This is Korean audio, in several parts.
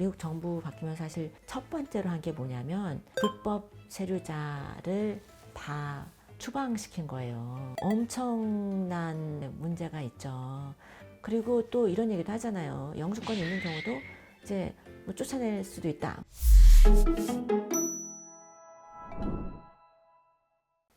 미국 정부 바뀌면 사실 첫 번째로 한 게 뭐냐면 불법 체류자를 다 추방시킨 거예요. 엄청난 문제가 있죠. 그리고 또 이런 얘기도 하잖아요. 영주권이 있는 경우도 이제 뭐 쫓아낼 수도 있다.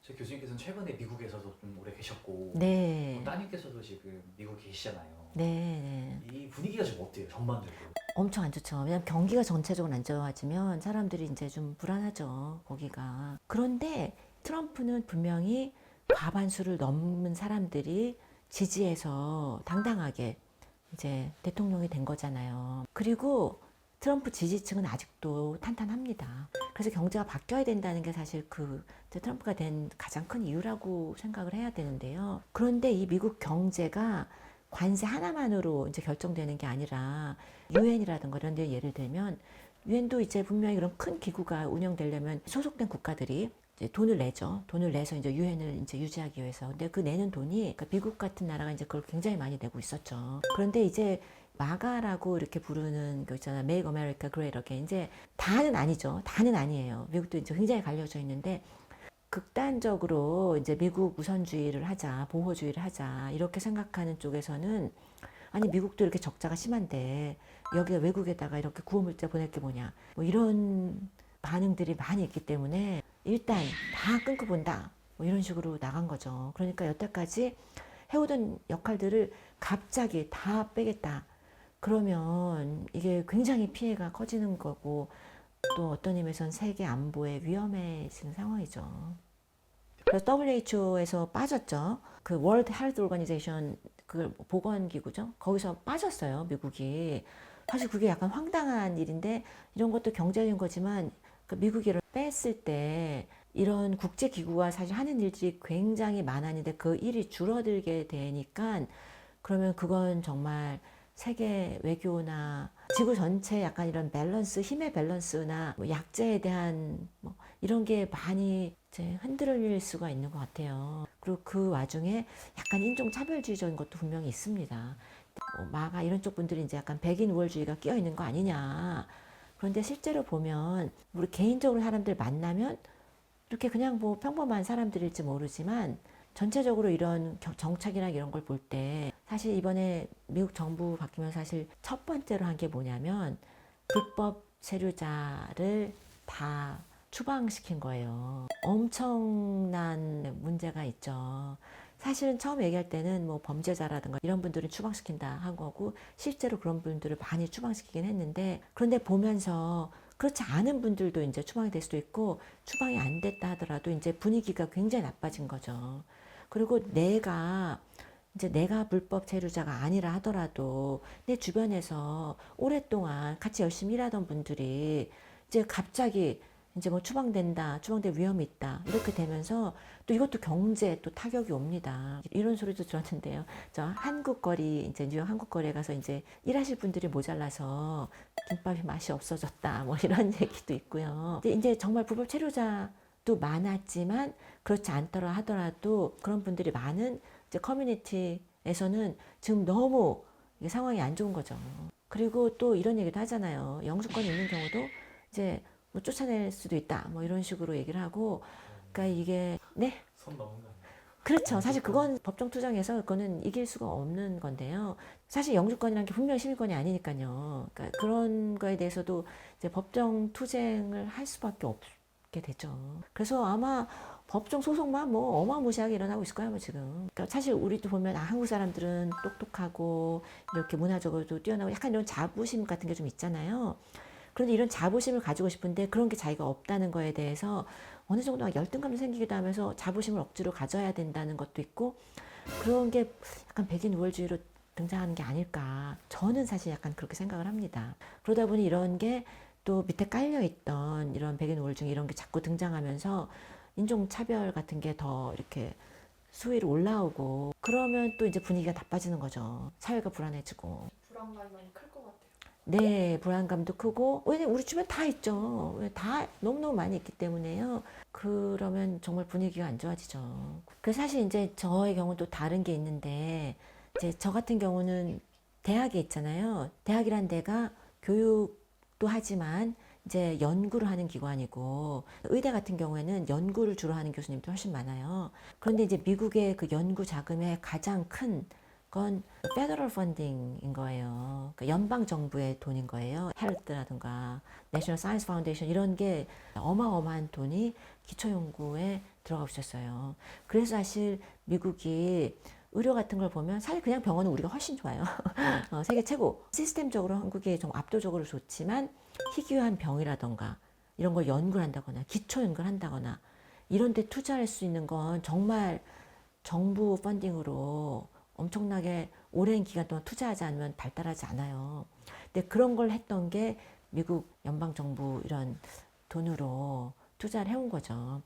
제 교수님께서는 최근에 미국에서도 좀 오래 계셨고 네. 따님께서도 지금 미국에 계시잖아요. 네. 이 분위기가 지금 어때요? 전반적으로? 엄청 안 좋죠. 왜냐면 경기가 전체적으로 안 좋아지면 사람들이 이제 좀 불안하죠. 거기가. 그런데 트럼프는 분명히 과반수를 넘는 사람들이 지지해서 당당하게 이제 대통령이 된 거잖아요. 그리고 트럼프 지지층은 아직도 탄탄합니다. 그래서 경제가 바뀌어야 된다는 게 사실 그 트럼프가 된 가장 큰 이유라고 생각을 해야 되는데요. 그런데 이 미국 경제가 관세 하나만으로 이제 결정되는 게 아니라 유엔이라든가 이런 데 예를 들면 유엔도 이제 분명히 그런 큰 기구가 운영되려면 소속된 국가들이 이제 돈을 내죠. 돈을 내서 이제 유엔을 이제 유지하기 위해서. 근데 그 내는 돈이 그러니까 미국 같은 나라가 이제 그걸 굉장히 많이 내고 있었죠. 그런데 이제 마가라고 이렇게 부르는 거 있잖아요. Make America Great Again. 이제 다는 아니죠. 다는 아니에요. 미국도 이제 굉장히 갈려져 있는데 극단적으로 이제 미국 우선주의를 하자, 보호주의를 하자 이렇게 생각하는 쪽에서는 아니 미국도 이렇게 적자가 심한데 여기가 외국에다가 이렇게 구호물자 보낼 게 뭐냐 뭐 이런 반응들이 많이 있기 때문에 일단 다 끊고 본다 뭐 이런 식으로 나간 거죠. 그러니까 여태까지 해오던 역할들을 갑자기 다 빼겠다. 그러면 이게 굉장히 피해가 커지는 거고 또 어떤 의미에선 세계 안보에 위험해지는 상황이죠. 그래서 WHO에서 빠졌죠. 그 World Health Organization 그 보건기구죠. 거기서 빠졌어요, 미국이. 사실 그게 약간 황당한 일인데 이런 것도 경제적인 거지만 그 미국이 이런 뺐을 때 이런 국제기구가 사실 하는 일들이 굉장히 많았는데 그 일이 줄어들게 되니까 그러면 그건 정말 세계 외교나 지구 전체 약간 이런 밸런스, 힘의 밸런스나 뭐 약제에 대한 뭐 이런 게 많이 이제 흔들릴 수가 있는 것 같아요. 그리고 그 와중에 약간 인종차별주의적인 것도 분명히 있습니다. 마가 이런 쪽 분들이 이제 약간 백인 우월주의가 끼어 있는 거 아니냐. 그런데 실제로 보면 우리 개인적으로 사람들 만나면 이렇게 그냥 뭐 평범한 사람들일지 모르지만 전체적으로 이런 정책이나 이런 걸 볼 때 사실 이번에 미국 정부 바뀌면 사실 첫 번째로 한 게 뭐냐면 불법 체류자를 다 추방시킨 거예요. 엄청난 문제가 있죠. 사실은 처음 얘기할 때는 뭐 범죄자라든가 이런 분들은 추방시킨다 한 거고 실제로 그런 분들을 많이 추방시키긴 했는데 그런데 보면서 그렇지 않은 분들도 이제 추방이 될 수도 있고 추방이 안 됐다 하더라도 이제 분위기가 굉장히 나빠진 거죠. 그리고 내가 불법 체류자가 아니라 하더라도 내 주변에서 오랫동안 같이 열심히 일하던 분들이 이제 갑자기 이제 뭐 추방될 위험이 있다. 이렇게 되면서 또 이것도 경제에 또 타격이 옵니다. 이런 소리도 들었는데요. 저 한국거리, 이제 뉴욕 한국거리에 가서 이제 일하실 분들이 모자라서 김밥이 맛이 없어졌다. 뭐 이런 얘기도 있고요. 이제 정말 불법 체류자도 많았지만 그렇지 않더라 하더라도 그런 분들이 많은 이제 커뮤니티에서는 지금 너무 이게 상황이 안 좋은 거죠. 그리고 또 이런 얘기도 하잖아요. 영주권이 있는 경우도 이제 뭐 쫓아낼 수도 있다. 뭐 이런 식으로 얘기를 하고, 그러니까 이게 네. 선 넘은 거 아니에요? 그렇죠. 사실 그건 법정 투쟁에서 그거는 이길 수가 없는 건데요. 사실 영주권이라는 게 분명 시민권이 아니니까요. 그러니까 그런 거에 대해서도 이제 법정 투쟁을 할 수밖에 없게 되죠. 그래서 아마 법정 소송만 뭐 어마무시하게 일어나고 있을 거예요, 뭐 지금. 그러니까 사실 우리도 보면 한국 사람들은 똑똑하고 이렇게 문화적으로도 뛰어나고 약간 이런 자부심 같은 게 좀 있잖아요. 그런데 이런 자부심을 가지고 싶은데 그런 게 자기가 없다는 거에 대해서 어느 정도 열등감이 생기기도 하면서 자부심을 억지로 가져야 된다는 것도 있고 그런 게 약간 백인 우월주의로 등장하는 게 아닐까. 저는 사실 약간 그렇게 생각을 합니다. 그러다 보니 이런 게 또 밑에 깔려있던 이런 백인 우월주의 이런 게 자꾸 등장하면서 인종차별 같은 게 더 이렇게 수위로 올라오고 그러면 또 이제 분위기가 나빠지는 거죠. 사회가 불안해지고. 불안감이 많이 클 것 같아요. 네, 불안감도 크고, 왜냐면 우리 주변 다 있죠. 다 너무너무 많이 있기 때문에요. 그러면 정말 분위기가 안 좋아지죠. 그래서 사실 이제 저의 경우는 또 다른 게 있는데, 이제 저 같은 경우는 대학에 있잖아요. 대학이란 데가 교육도 교육도 하지만 이제 연구를 하는 기관이고 의대 같은 경우에는 연구를 주로 하는 교수님도 훨씬 많아요. 그런데 이제 미국의 그 연구 자금의 가장 큰 건 페더럴 펀딩인 거예요. 그러니까 연방 정부의 돈인 거예요. 헬스라든가 내셔널 사이언스 파운데이션 이런 게 어마어마한 돈이 기초 연구에 들어가고 있었어요. 그래서 사실 미국이 의료 같은 걸 보면 사실 그냥 병원은 우리가 훨씬 좋아요. 세계 최고. 시스템적으로 한국이 좀 압도적으로 좋지만 희귀한 병이라던가 이런 걸 연구를 한다거나 기초 연구를 한다거나 이런 데 투자할 수 있는 건 정말 정부 펀딩으로 엄청나게 오랜 기간 동안 투자하지 않으면 발달하지 않아요. 근데 그런 걸 했던 게 미국 연방정부 이런 돈으로 투자를 해온 거죠.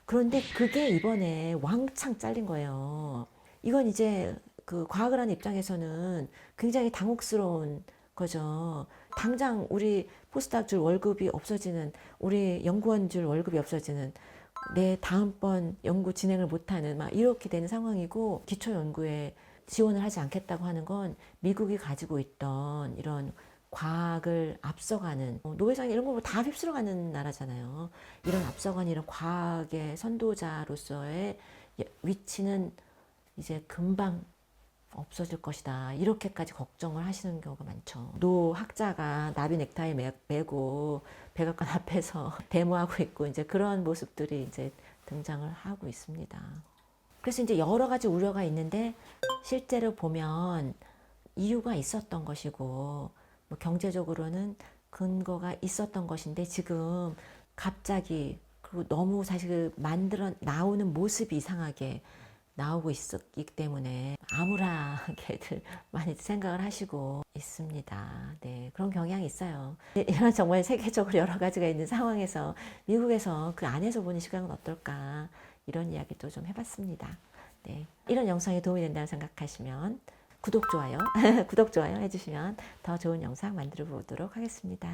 그런데 그게 이번에 왕창 잘린 거예요. 이건 이제 그 과학을 하는 입장에서는 굉장히 당혹스러운 거죠. 당장 우리 포스닥 줄 월급이 없어지는, 우리 연구원 줄 월급이 없어지는, 내 다음번 연구 진행을 못하는 막 이렇게 되는 상황이고 기초 연구에 지원을 하지 않겠다고 하는 건 미국이 가지고 있던 이런 과학을 앞서가는 노벨상 이런 거 다 휩쓸어가는 나라잖아요. 이런 앞서가는 이런 과학의 선도자로서의 위치는 이제 금방 없어질 것이다. 이렇게까지 걱정을 하시는 경우가 많죠. 노 학자가 나비 넥타이 메고 백악관 앞에서 데모하고 있고 이제 그런 모습들이 이제 등장을 하고 있습니다. 그래서 이제 여러 가지 우려가 있는데 실제로 보면 이유가 있었던 것이고 뭐 경제적으로는 근거가 있었던 것인데 지금 갑자기 그리고 너무 사실 만들어 나오는 모습이 이상하게 나오고 있기 때문에 암울하게들 많이 생각을 하시고 있습니다. 네, 그런 경향이 있어요. 이런 정말 세계적으로 여러 가지가 있는 상황에서 미국에서 그 안에서 보는 시각은 어떨까 이런 이야기도 좀 해봤습니다. 네, 이런 영상이 도움이 된다고 생각하시면 구독, 좋아요, 구독, 좋아요 해주시면 더 좋은 영상 만들어 보도록 하겠습니다.